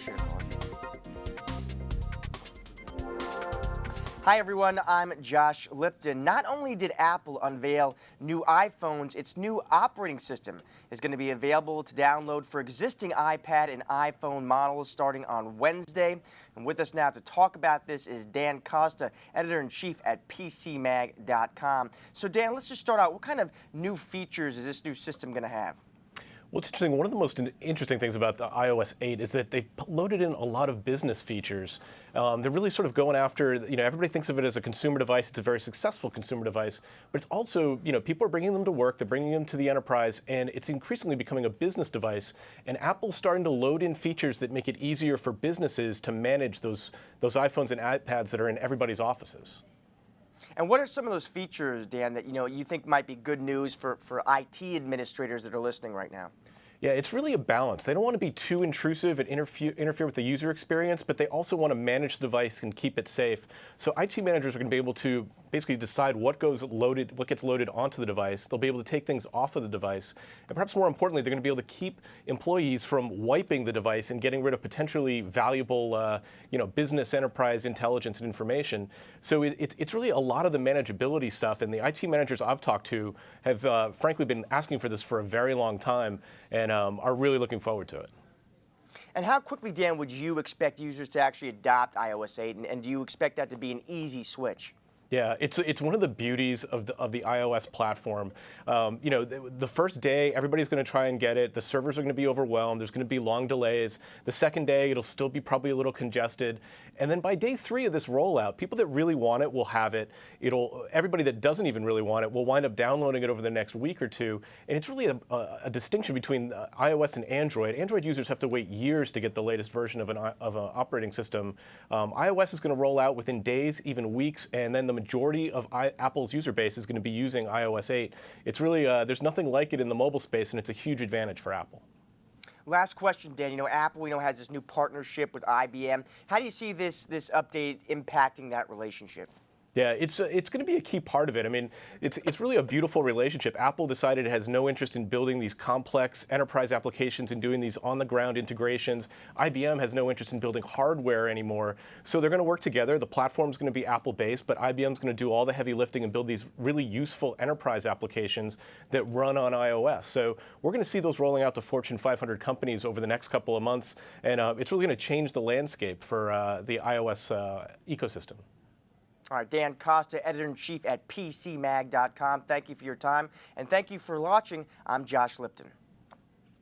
should have called you. Hi everyone, I'm Josh Lipton. Not only did Apple unveil new iPhones, its new operating system is going to be available to download for existing iPad and iPhone models starting on Wednesday. And with us now to talk about this is Dan Costa, editor-in-chief at PCMag.com. So Dan, let's just start out. What kind of new features is this new system going to have? Well, it's interesting. One of the most interesting things about the iOS 8 is that they've loaded in a lot of business features. They're really sort of going after, everybody thinks of it as a consumer device. It's a very successful consumer device, but it's also, people are bringing them to work, they're bringing them to the enterprise, and it's increasingly becoming a business device. And Apple's starting to load in features that make it easier for businesses to manage those iPhones and iPads that are in everybody's offices. And what are some of those features, Dan, that you think might be good news for IT administrators that are listening right now? Yeah, it's really a balance. They don't want to be too intrusive and interfere with the user experience, but they also want to manage the device and keep it safe. So IT managers are going to be able to basically decide what gets loaded onto the device. They'll be able to take things off of the device. And perhaps more importantly, they're going to be able to keep employees from wiping the device and getting rid of potentially valuable business enterprise intelligence and information. So it's really a lot of the manageability stuff. And the IT managers I've talked to have frankly been asking for this for a very long time and are really looking forward to it. And how quickly, Dan, would you expect users to actually adopt iOS 8? And do you expect that to be an easy switch? Yeah, it's one of the beauties of the iOS platform. The first day, everybody's going to try and get it. The servers are going to be overwhelmed. There's going to be long delays. The second day, it'll still be probably a little congested. And then by day 3 of this rollout, people that really want it will have it. Everybody that doesn't even really want it will wind up downloading it over the next week or two. And it's really a distinction between iOS and Android. Android users have to wait years to get the latest version of an operating system. iOS is going to roll out within days, even weeks, and then the majority of Apple's user base is going to be using iOS 8. It's really, there's nothing like it in the mobile space, and it's a huge advantage for Apple. Last question, Dan. Apple, has this new partnership with IBM. How do you see this update impacting that relationship? Yeah, it's going to be a key part of it. I mean, it's really a beautiful relationship. Apple decided it has no interest in building these complex enterprise applications and doing these on-the-ground integrations. IBM has no interest in building hardware anymore. So they're going to work together. The platform's going to be Apple-based, but IBM's going to do all the heavy lifting and build these really useful enterprise applications that run on iOS. So we're going to see those rolling out to Fortune 500 companies over the next couple of months, and it's really going to change the landscape for the iOS ecosystem. All right, Dan Costa, editor-in-chief at PCMag.com. Thank you for your time, and thank you for watching. I'm Josh Lipton.